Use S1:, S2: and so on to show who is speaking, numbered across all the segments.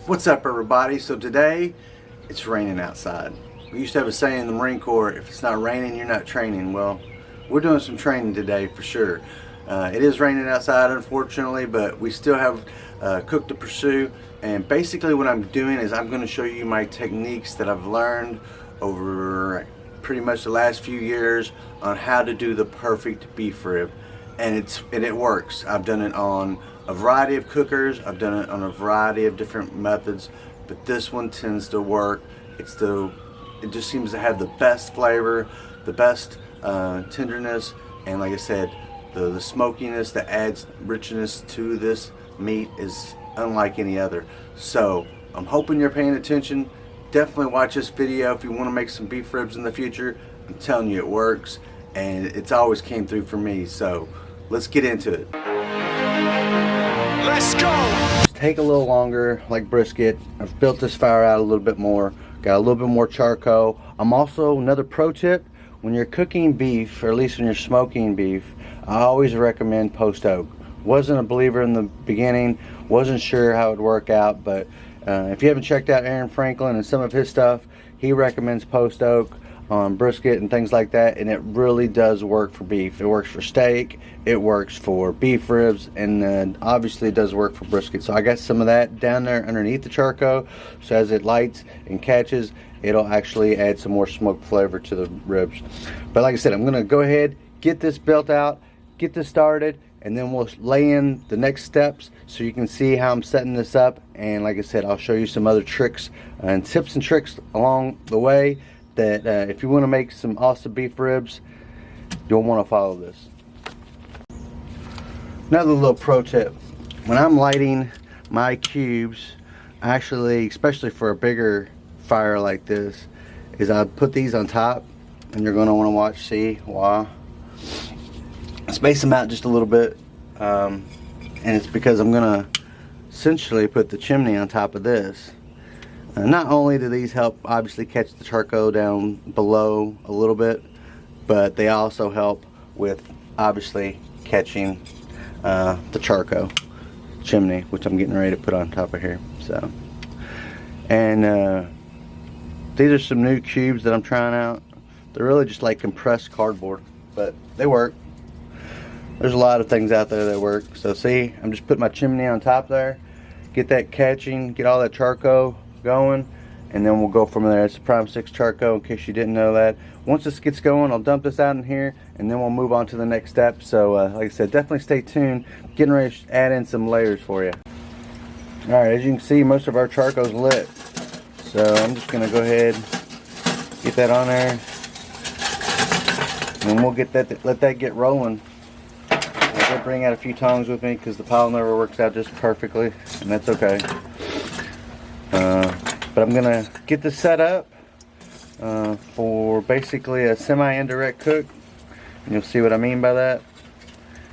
S1: What's up, everybody? So today it's raining outside. We used to have a saying in the Marine Corps, if it's not raining, you're not training. Well, we're doing some training today for sure. It is raining outside, unfortunately, but we still have cook to pursue. And basically what I'm doing is I'm going to show you my techniques that I've learned over pretty much the last few years on how to do the perfect beef rib. And it works. I've done it on a variety of cookers. I've done it on a variety of different methods, but this one tends to work. It just seems to have the best flavor, the best tenderness, and like I said, the smokiness that adds richness to this meat is unlike any other. So I'm hoping you're paying attention. Definitely watch this video if you want to make some beef ribs in the future. I'm telling you, it works, and it's always came through for me. So let's get into it. Let's go! Take a little longer, like brisket. I've built this fire out a little bit more. Got a little bit more charcoal. I'm also, another pro tip, when you're cooking beef, or at least when you're smoking beef, I always recommend post oak. Wasn't a believer in the beginning, wasn't sure how it would work out, but if you haven't checked out Aaron Franklin and some of his stuff, he recommends post oak on brisket and things like that, and it really does work for beef. It works for steak, it works for beef ribs, and obviously it does work for brisket. So I got some of that down there underneath the charcoal, so as it lights and catches, it'll actually add some more smoked flavor to the ribs. But like I said, I'm gonna go ahead, get this built out, get this started, and then we'll lay in the next steps so you can see how I'm setting this up. And like I said, I'll show you some other tricks and tips and tricks along the way that if you want to make some awesome beef ribs, you'll want to follow this. Another little pro tip, when I'm lighting my cubes, actually, especially for a bigger fire like this, is I put these on top, and you're going to want to watch, see why. Space them out just a little bit, and it's because I'm going to essentially put the chimney on top of this. Not only do these help obviously catch the charcoal down below a little bit, but they also help with obviously catching the charcoal chimney, which I'm getting ready to put on top of here. So, and these are some new cubes that I'm trying out. They're really just like compressed cardboard, but they work. There's a lot of things out there that work. So see, I'm just putting my chimney on top there, get that catching, get all that charcoal going, and then we'll go from there. It's Prime 6 charcoal, in case you didn't know that. Once this gets going, I'll dump this out in here, and then we'll move on to the next step. So like I said, definitely stay tuned. Getting ready to add in some layers for you. Alright, as you can see, most of our charcoal's lit, so I'm just gonna go ahead, get that on there, and we'll get that, let that get rolling. I'll bring out a few tongs with me because the pile never works out just perfectly, and that's okay. But I'm gonna get this set up for basically a semi-indirect cook, and you'll see what I mean by that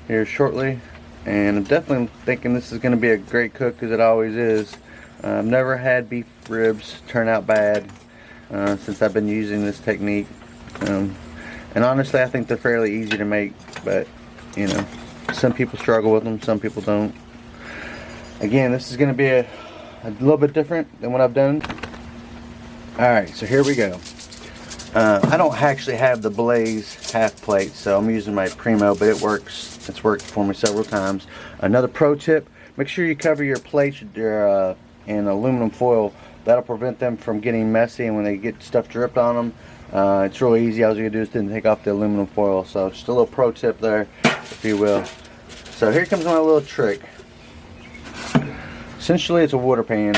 S1: here shortly. And I'm definitely thinking this is going to be a great cook, because it always is. I've never had beef ribs turn out bad since I've been using this technique, and honestly I think they're fairly easy to make, but you know, some people struggle with them, some people don't. Again, this is going to be a little bit different than what I've done. Alright, so here we go. I don't actually have the Blaze half plate, so I'm using my Primo, but it works. It's worked for me several times. Another pro tip, make sure you cover your plates in aluminum foil. That'll prevent them from getting messy, and when they get stuff dripped on them, it's really easy. All you gotta do is then take off the aluminum foil. So just a little pro tip there, if you will. So here comes my little trick. Essentially, it's a water pan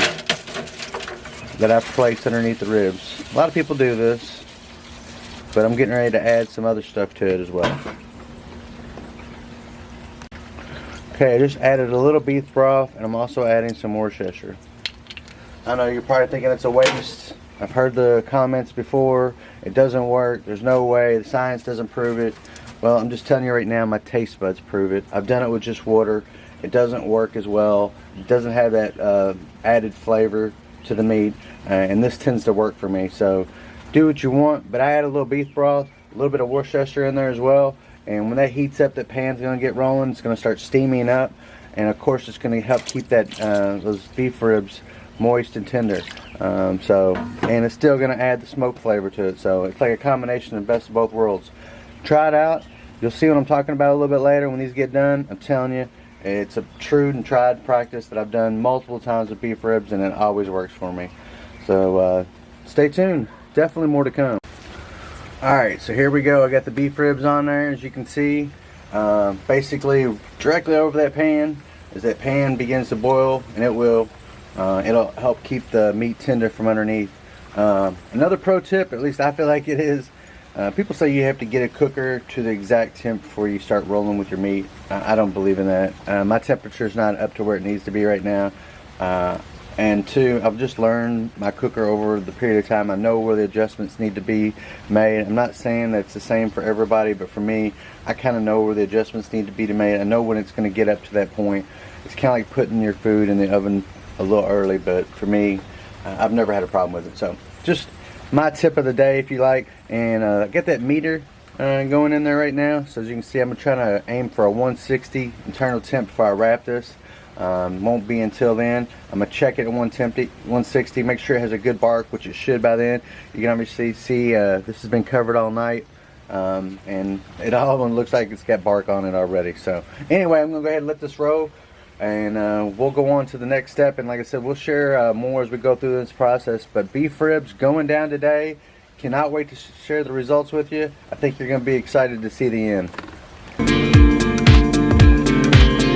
S1: that I've placed underneath the ribs. A lot of people do this, but I'm getting ready to add some other stuff to it as well. Okay, I just added a little beef broth, and I'm also adding some Worcester. I know you're probably thinking it's a waste. I've heard the comments before. It doesn't work. There's no way. The science doesn't prove it. Well, I'm just telling you right now, my taste buds prove it. I've done it with just water. It doesn't work as well. It doesn't have that added flavor to the meat, and this tends to work for me. So do what you want, but I add a little beef broth, a little bit of Worcester in there as well, and when that heats up, that pan's going to get rolling. It's going to start steaming up, and of course it's going to help keep that those beef ribs moist and tender. And it's still going to add the smoke flavor to it. So it's like a combination of the best of both worlds. Try it out. You'll see what I'm talking about a little bit later when these get done. I'm telling you, it's a true and tried practice that I've done multiple times with beef ribs, and it always works for me. So stay tuned. Definitely more to come. Alright, so here we go. I got the beef ribs on there, as you can see. Basically, directly over that pan, as that pan begins to boil, and it'll help keep the meat tender from underneath. Another pro tip, at least I feel like it is, people say you have to get a cooker to the exact temp before you start rolling with your meat. I don't believe in that. My temperature is not up to where it needs to be right now. And two, I've just learned my cooker over the period of time. I know where the adjustments need to be made. I'm not saying that it's the same for everybody, but for me, I kind of know where the adjustments need to be made. I know when it's going to get up to that point. It's kind of like putting your food in the oven a little early, but for me, I've never had a problem with it. So just my tip of the day, if you like. And get that meter going in there right now. So as you can see, I'm trying to aim for a 160 internal temp before I wrap this. Won't be until then. I'm gonna check it at 160, make sure it has a good bark, which it should by then. You can obviously see this has been covered all night, and it all looks like it's got bark on it already. So anyway, I'm gonna go ahead and let this roll, and we'll go on to the next step. And like I said, we'll share more as we go through this process. But beef ribs going down today. Cannot wait to share the results with you. I think you're gonna be excited to see the end.